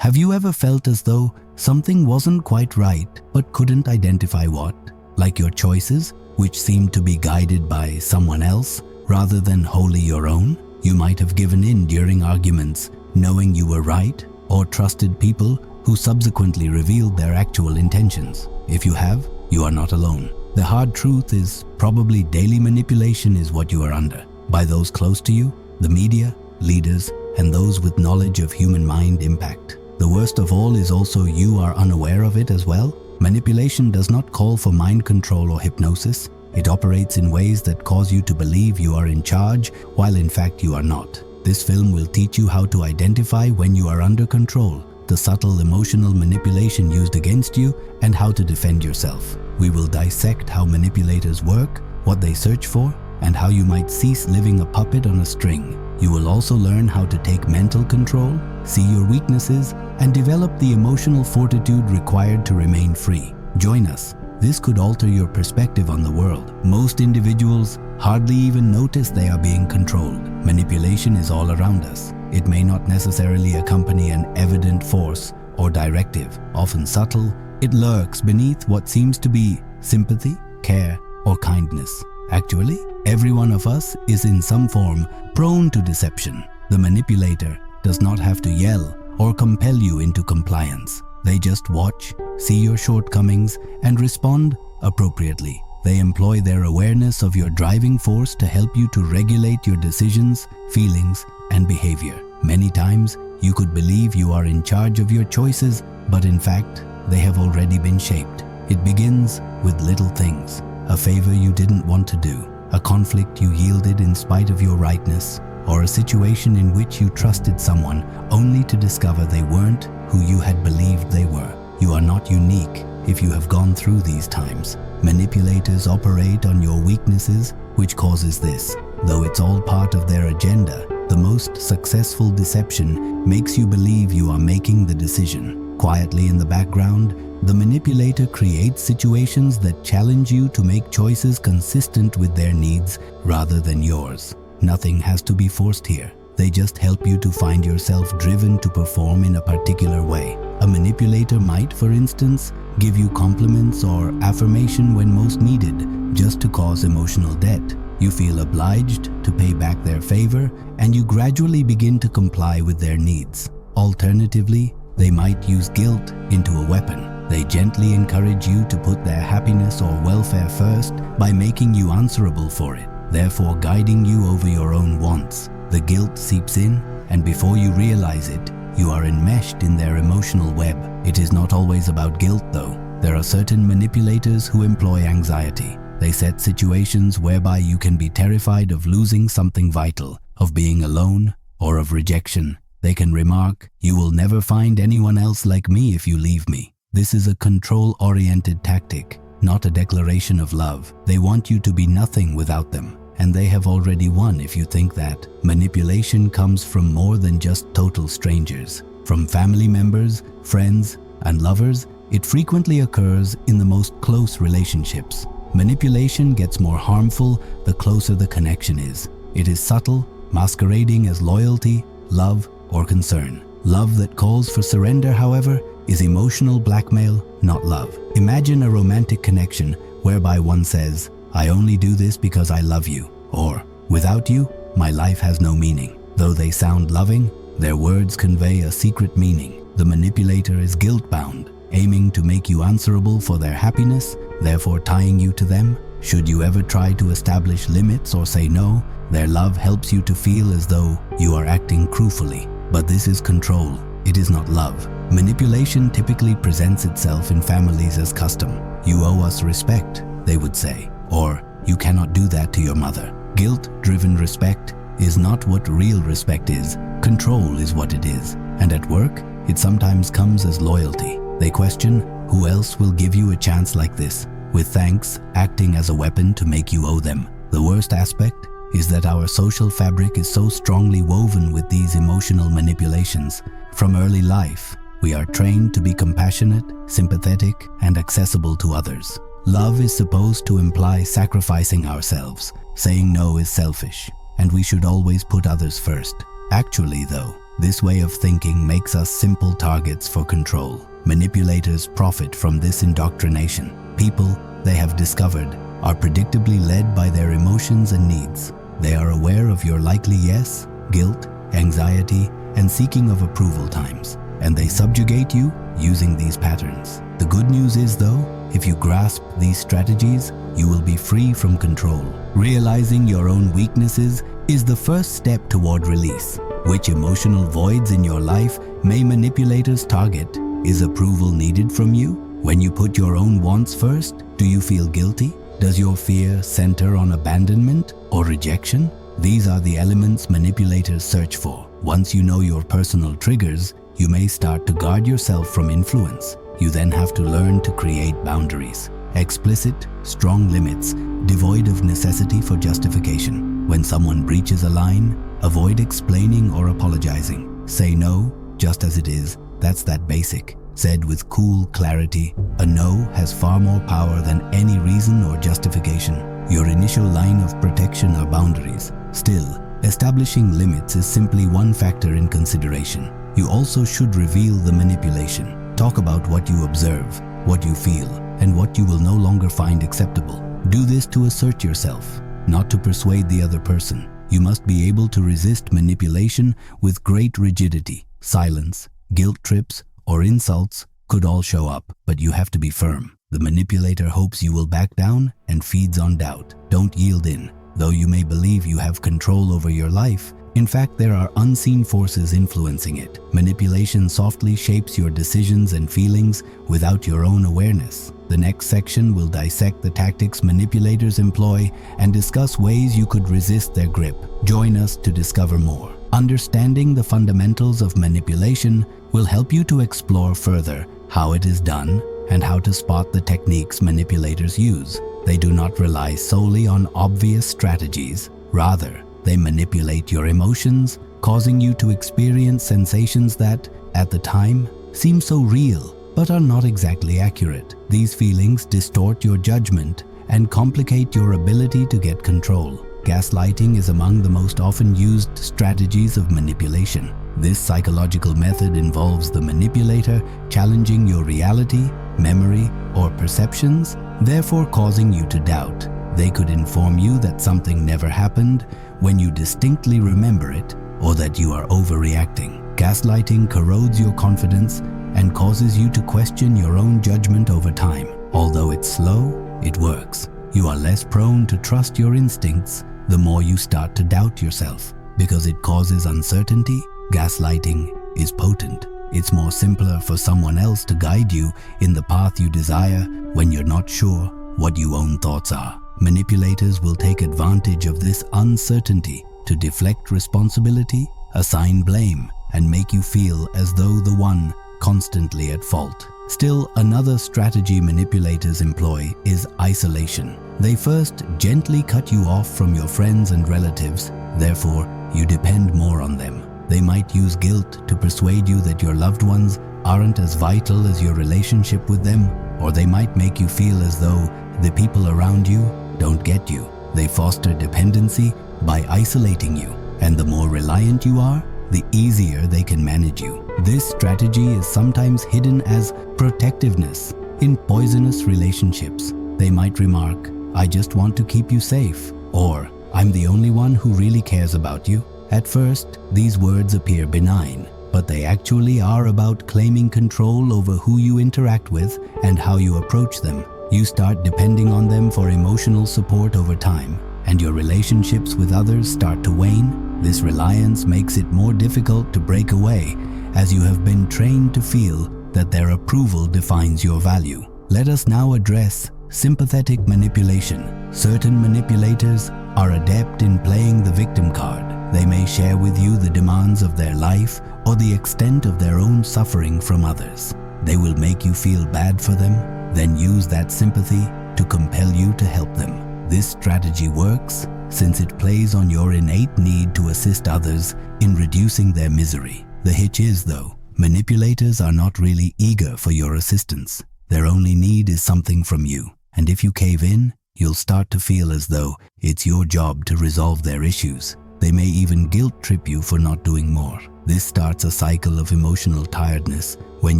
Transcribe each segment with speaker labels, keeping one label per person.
Speaker 1: Have you ever felt as though something wasn't quite right but couldn't identify what? Like your choices, which seemed to be guided by someone else rather than wholly your own? You might have given in during arguments, knowing you were right, or trusted people who subsequently revealed their actual intentions. If you have, you are not alone. The hard truth is probably daily manipulation is what you are under, by those close to you, the media, leaders, and those with knowledge of human mind impact. The worst of all is also you are unaware of it as well. Manipulation does not call for mind control or hypnosis. It operates in ways that cause you to believe you are in charge, while in fact you are not. This film will teach you how to identify when you are under control, the subtle emotional manipulation used against you, and how to defend yourself. We will dissect how manipulators work, what they search for, and how you might cease living a puppet on a string. You will also learn how to take mental control, see your weaknesses, and develop the emotional fortitude required to remain free. Join us. This could alter your perspective on the world. Most individuals hardly even notice they are being controlled. Manipulation is all around us. It may not necessarily accompany an evident force or directive. Often subtle, it lurks beneath what seems to be sympathy, care, or kindness. Actually, every one of us is in some form prone to deception. The manipulator does not have to yell or compel you into compliance. They just watch, see your shortcomings, and respond appropriately. They employ their awareness of your driving force to help you to regulate your decisions, feelings, and behavior. Many times, you could believe you are in charge of your choices, but in fact, they have already been shaped. It begins with little things. A favor you didn't want to do, a conflict you yielded in spite of your rightness, or a situation in which you trusted someone only to discover they weren't who you had believed they were. You are not unique if you have gone through these times. Manipulators operate on your weaknesses, which causes this. Though it's all part of their agenda, the most successful deception makes you believe you are making the decision. Quietly in the background, the manipulator creates situations that challenge you to make choices consistent with their needs rather than yours. Nothing has to be forced here. They just help you to find yourself driven to perform in a particular way. A manipulator might, for instance, give you compliments or affirmation when most needed, just to cause emotional debt. You feel obliged to pay back their favor, and you gradually begin to comply with their needs. Alternatively, they might use guilt into a weapon. They gently encourage you to put their happiness or welfare first by making you answerable for it, therefore guiding you over your own wants. The guilt seeps in, and before you realize it, you are enmeshed in their emotional web. It is not always about guilt, though. There are certain manipulators who employ anxiety. They set situations whereby you can be terrified of losing something vital, of being alone, or of rejection. They can remark, "You will never find anyone else like me if you leave me." This is a control-oriented tactic, not a declaration of love. They want you to be nothing without them, and they have already won if you think that. Manipulation comes from more than just total strangers. From family members, friends, and lovers, it frequently occurs in the most close relationships. Manipulation gets more harmful the closer the connection is. It is subtle, masquerading as loyalty, love, or concern. Love that calls for surrender, however, is emotional blackmail, not love. Imagine a romantic connection whereby one says, "I only do this because I love you," or "Without you, my life has no meaning." Though they sound loving, their words convey a secret meaning. The manipulator is guilt-bound, aiming to make you answerable for their happiness, therefore tying you to them. Should you ever try to establish limits or say no, their love helps you to feel as though you are acting cruelly. But this is control. It is not love. Manipulation typically presents itself in families as custom. "You owe us respect," they would say, or "You cannot do that to your mother." Guilt-driven respect is not what real respect is. Control is what it is. And at work, it sometimes comes as loyalty. They question, who else will give you a chance like this? With thanks acting as a weapon to make you owe them. The worst aspect is that our social fabric is so strongly woven with these emotional manipulations. From early life, we are trained to be compassionate, sympathetic, and accessible to others. Love is supposed to imply sacrificing ourselves. Saying no is selfish, and we should always put others first. Actually, though, This way of thinking makes us simple targets for control. Manipulators profit from this indoctrination. People, they have discovered, are predictably led by their emotions and needs. They are aware of your likely yes, guilt, anxiety, and seeking of approval times, and they subjugate you using these patterns. The good news is, though, if you grasp these strategies, you will be free from control. Realizing your own weaknesses is the first step toward release. Which emotional voids in your life may manipulators target? Is approval needed from you? When you put your own wants first, do you feel guilty? Does your fear center on abandonment or rejection? These are the elements manipulators search for. Once you know your personal triggers, you may start to guard yourself from influence. You then have to learn to create boundaries. Explicit, strong limits, devoid of necessity for justification. When someone breaches a line, avoid explaining or apologizing. Say no, just as it is. That's that basic. Said with cool clarity, a no has far more power than any reason or justification. Your initial line of protection are boundaries. Still, establishing limits is simply one factor in consideration. You also should reveal the manipulation. Talk about what you observe, what you feel, and what you will no longer find acceptable. Do this to assert yourself, not to persuade the other person. You must be able to resist manipulation with great rigidity. Silence, guilt trips, or insults could all show up, but you have to be firm. The manipulator hopes you will back down and feeds on doubt. Don't yield in. Though you may believe you have control over your life, in fact, there are unseen forces influencing it. Manipulation softly shapes your decisions and feelings without your own awareness. The next section will dissect the tactics manipulators employ and discuss ways you could resist their grip. Join us to discover more. Understanding the fundamentals of manipulation will help you to explore further how it is done and how to spot the techniques manipulators use. They do not rely solely on obvious strategies. Rather, they manipulate your emotions, causing you to experience sensations that, at the time, seem so real, but are not exactly accurate. These feelings distort your judgment and complicate your ability to get control. Gaslighting is among the most often used strategies of manipulation. This psychological method involves the manipulator challenging your reality, memory, or perceptions, therefore causing you to doubt. They could inform you that something never happened when you distinctly remember it, or that you are overreacting. Gaslighting corrodes your confidence and causes you to question your own judgment over time. Although it's slow, it works. You are less prone to trust your instincts the more you start to doubt yourself. Because it causes uncertainty, gaslighting is potent. It's more simpler for someone else to guide you in the path you desire when you're not sure what your own thoughts are. Manipulators will take advantage of this uncertainty to deflect responsibility, assign blame, and make you feel as though the one constantly at fault. Still, another strategy manipulators employ is isolation. They first gently cut you off from your friends and relatives, therefore you depend more on them. They might use guilt to persuade you that your loved ones aren't as vital as your relationship with them, or they might make you feel as though the people around you don't get you. They foster dependency by isolating you, and the more reliant you are, the easier they can manage you. This strategy is sometimes hidden as protectiveness. In poisonous relationships, they might remark, "I just want to keep you safe," or "I'm the only one who really cares about you." At first, these words appear benign, but they actually are about claiming control over who you interact with and how you approach them. You start depending on them for emotional support over time, and your relationships with others start to wane. This reliance makes it more difficult to break away, as you have been trained to feel that their approval defines your value. Let us now address sympathetic manipulation. Certain manipulators are adept in playing the victim card. They may share with you the demands of their life or the extent of their own suffering from others. They will make you feel bad for them, then use that sympathy to compel you to help them. This strategy works since it plays on your innate need to assist others in reducing their misery. The hitch is, though, manipulators are not really eager for your assistance. Their only need is something from you, and if you cave in, you'll start to feel as though it's your job to resolve their issues. They may even guilt trip you for not doing more. This starts a cycle of emotional tiredness when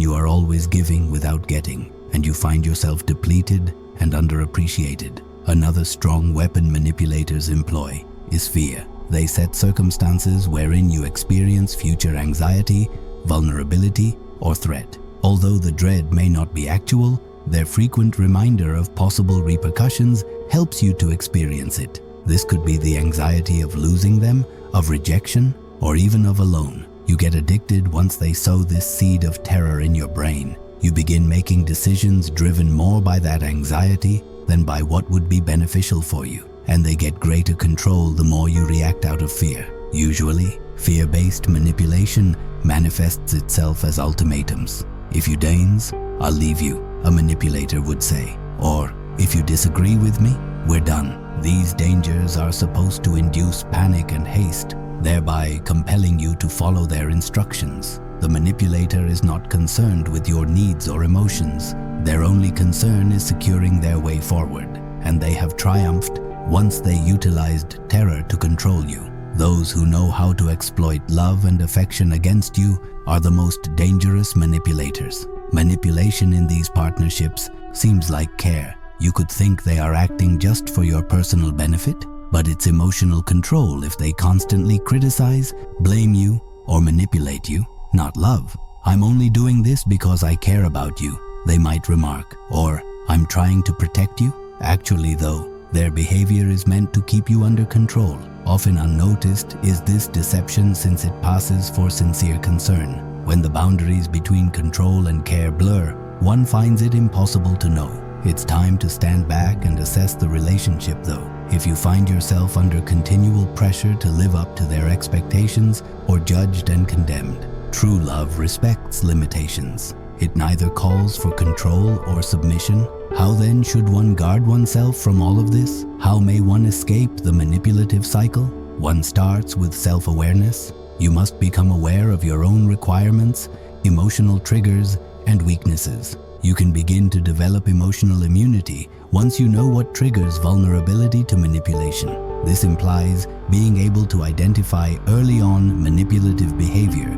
Speaker 1: you are always giving without getting, and you find yourself depleted and underappreciated. Another strong weapon manipulators employ is fear. They set circumstances wherein you experience future anxiety, vulnerability, or threat. Although the dread may not be actual, their frequent reminder of possible repercussions helps you to experience it. This could be the anxiety of losing them, of rejection, or even of alone. You get addicted once they sow this seed of terror in your brain. You begin making decisions driven more by that anxiety than by what would be beneficial for you, and they get greater control the more you react out of fear. Usually, fear-based manipulation manifests itself as ultimatums. If you deigns, I'll leave you, a manipulator would say. Or, if you disagree with me, we're done. These dangers are supposed to induce panic and haste, thereby compelling you to follow their instructions. The manipulator is not concerned with your needs or emotions. Their only concern is securing their way forward, and they have triumphed once they utilized terror to control you. Those who know how to exploit love and affection against you are the most dangerous manipulators. Manipulation in these partnerships seems like care. You could think they are acting just for your personal benefit, but it's emotional control if they constantly criticize, blame you, or manipulate you, not love. I'm only doing this because I care about you, they might remark, or I'm trying to protect you. Actually, though, their behavior is meant to keep you under control. Often unnoticed is this deception since it passes for sincere concern. When the boundaries between control and care blur, one finds it impossible to know. It's time to stand back and assess the relationship though. If you find yourself under continual pressure to live up to their expectations or judged and condemned, true love respects limitations. It neither calls for control or submission. How then should one guard oneself from all of this? How may one escape the manipulative cycle? One starts with self-awareness. You must become aware of your own requirements, emotional triggers, and weaknesses. You can begin to develop emotional immunity once you know what triggers vulnerability to manipulation. This implies being able to identify early on manipulative behavior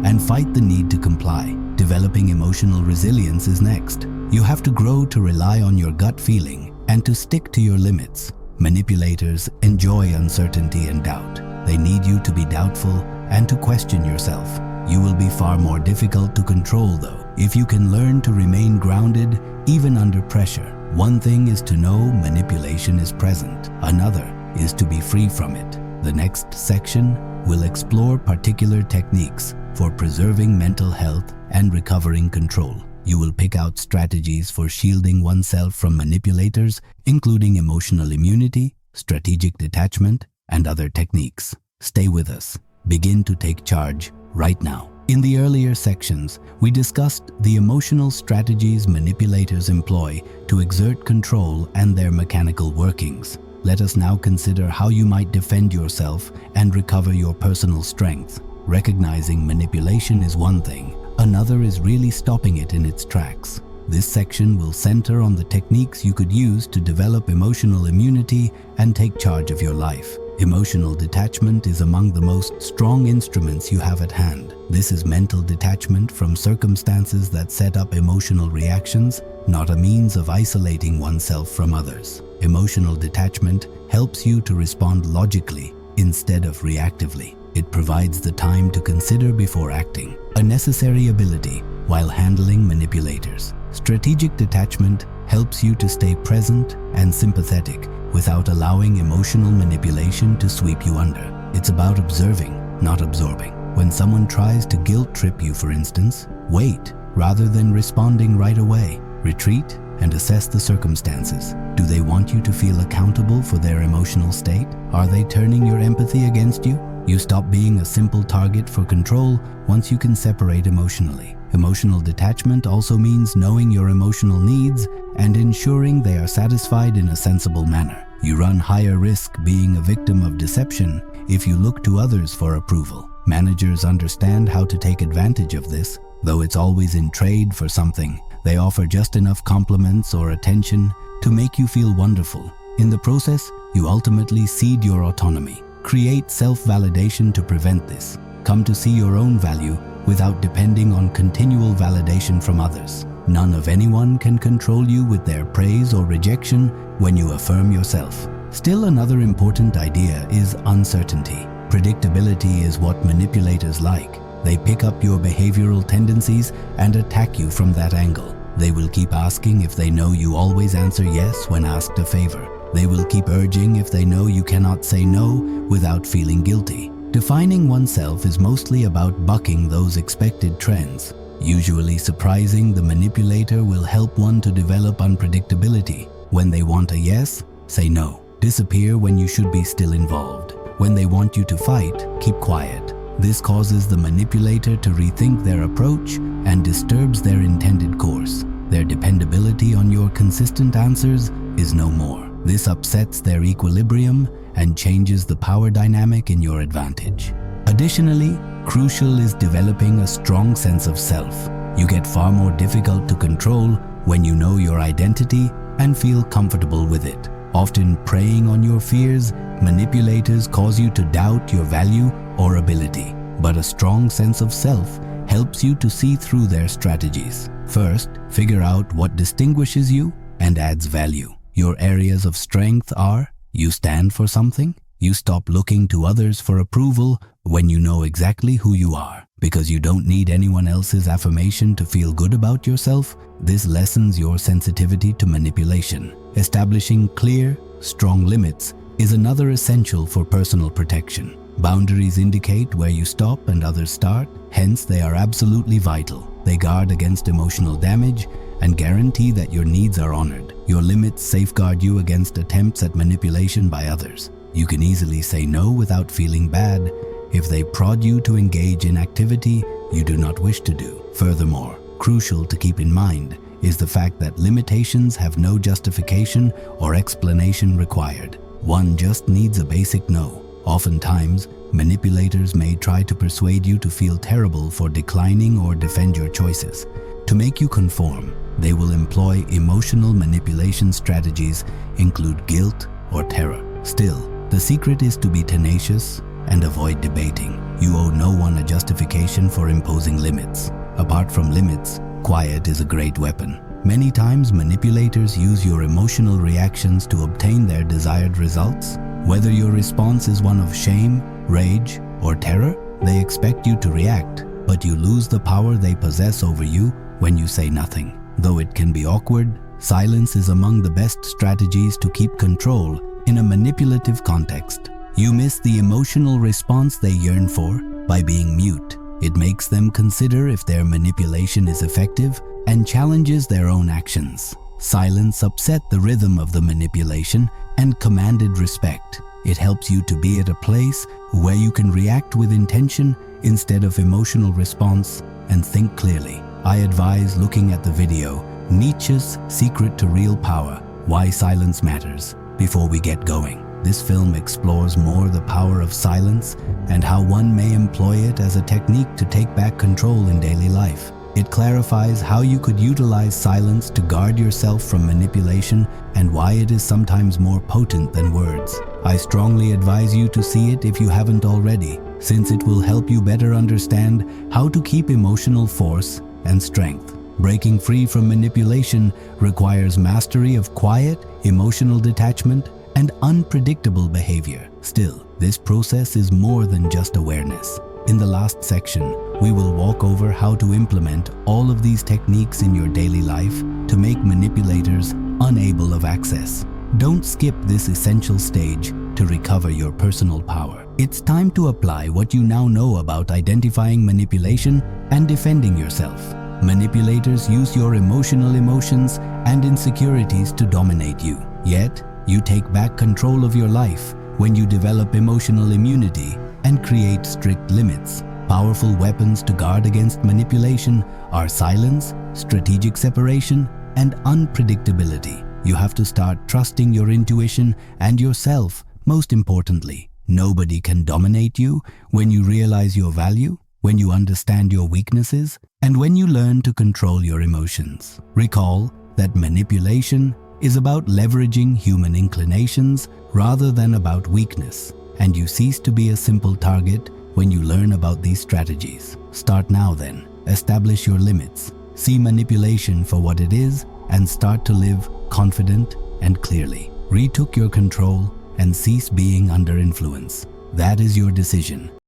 Speaker 1: and fight the need to comply. Developing emotional resilience is next. You have to grow to rely on your gut feeling and to stick to your limits. Manipulators enjoy uncertainty and doubt. They need you to be doubtful and to question yourself. You will be far more difficult to control though, if you can learn to remain grounded even under pressure. One thing is to know manipulation is present. Another is to be free from it. The next section will explore particular techniques for preserving mental health and recovering control. You will pick out strategies for shielding oneself from manipulators, including emotional immunity, strategic detachment, and other techniques. Stay with us. Begin to take charge right now. In the earlier sections, we discussed the emotional strategies manipulators employ to exert control and their mechanical workings. Let us now consider how you might defend yourself and recover your personal strength. Recognizing manipulation is one thing, another is really stopping it in its tracks. This section will center on the techniques you could use to develop emotional immunity and take charge of your life. Emotional detachment is among the most strong instruments you have at hand. This is mental detachment from circumstances that set up emotional reactions, not a means of isolating oneself from others. Emotional detachment helps you to respond logically instead of reactively. It provides the time to consider before acting, a necessary ability while handling manipulators. Strategic detachment helps you to stay present and sympathetic without allowing emotional manipulation to sweep you under. It's about observing, not absorbing. When someone tries to guilt trip you, for instance, wait rather than responding right away. Retreat and assess the circumstances. Do they want you to feel accountable for their emotional state? Are they turning your empathy against you? You stop being a simple target for control once you can separate emotionally. Emotional detachment also means knowing your emotional needs and ensuring they are satisfied in a sensible manner. You run higher risk being a victim of deception if you look to others for approval. Managers understand how to take advantage of this. Though it's always in trade for something, they offer just enough compliments or attention to make you feel wonderful. In the process, you ultimately cede your autonomy. Create self-validation to prevent this. Come to see your own value without depending on continual validation from others. None of anyone can control you with their praise or rejection when you affirm yourself. Still, another important idea is uncertainty. Predictability is what manipulators like. They pick up your behavioral tendencies and attack you from that angle. They will keep asking if they know you always answer yes when asked a favor. They will keep urging if they know you cannot say no without feeling guilty. Defining oneself is mostly about bucking those expected trends. Usually surprising, the manipulator will help one to develop unpredictability. When they want a yes, say no. Disappear when you should be still involved. When they want you to fight, keep quiet. This causes the manipulator to rethink their approach and disturbs their intended course. Their dependability on your consistent answers is no more. This upsets their equilibrium and changes the power dynamic in your advantage. Additionally, crucial is developing a strong sense of self. You get far more difficult to control when you know your identity and feel comfortable with it. Often preying on your fears, manipulators cause you to doubt your value or ability. But a strong sense of self helps you to see through their strategies. First, figure out what distinguishes you and adds value. Your areas of strength are: you stand for something. You stop looking to others for approval when you know exactly who you are, because you don't need anyone else's affirmation to feel good about yourself. This lessens your sensitivity to manipulation. Establishing clear, strong limits is another essential for personal protection. Boundaries indicate where you stop and others start, hence they are absolutely vital. They guard against emotional damage and guarantee that your needs are honored. Your limits safeguard you against attempts at manipulation by others. You can easily say no without feeling bad if they prod you to engage in activity you do not wish to do. Furthermore, crucial to keep in mind is the fact that limitations have no justification or explanation required. One just needs a basic no. Oftentimes, manipulators may try to persuade you to feel terrible for declining or defend your choices. To make you conform, they will employ emotional manipulation strategies, include guilt or terror. Still, the secret is to be tenacious and avoid debating. You owe no one a justification for imposing limits. Apart from limits, quiet is a great weapon. Many times, manipulators use your emotional reactions to obtain their desired results. Whether your response is one of shame, rage, or terror, they expect you to react, but you lose the power they possess over you when you say nothing. Though it can be awkward, silence is among the best strategies to keep control in a manipulative context. You miss the emotional response they yearn for by being mute. It makes them consider if their manipulation is effective and challenges their own actions. Silence upset the rhythm of the manipulation and commanded respect. It helps you to be at a place where you can react with intention instead of emotional response and think clearly. I advise looking at the video, Nietzsche's Secret to Real Power, Why Silence Matters, before we get going. This film explores more the power of silence and how one may employ it as a technique to take back control in daily life. It clarifies how you could utilize silence to guard yourself from manipulation and why it is sometimes more potent than words. I strongly advise you to see it if you haven't already, since it will help you better understand how to keep emotional force and strength. Breaking free from manipulation requires mastery of quiet, emotional detachment, and unpredictable behavior. Still, this process is more than just awareness. In the last section, we will walk over how to implement all of these techniques in your daily life to make manipulators unable of access. Don't skip this essential stage to recover your personal power. It's time to apply what you now know about identifying manipulation and defending yourself. Manipulators use your emotions and insecurities to dominate you. Yet, you take back control of your life when you develop emotional immunity and create strict limits. Powerful weapons to guard against manipulation are silence, strategic separation, and unpredictability. You have to start trusting your intuition and yourself. Most importantly, nobody can dominate you when you realize your value, when you understand your weaknesses, and when you learn to control your emotions. Recall that manipulation is about leveraging human inclinations rather than about weakness. and you cease to be a simple target when you learn about these strategies. Start now then. Establish your limits. See manipulation for what it is and start to live confident and clearly. Retook your control and cease being under influence. That is your decision.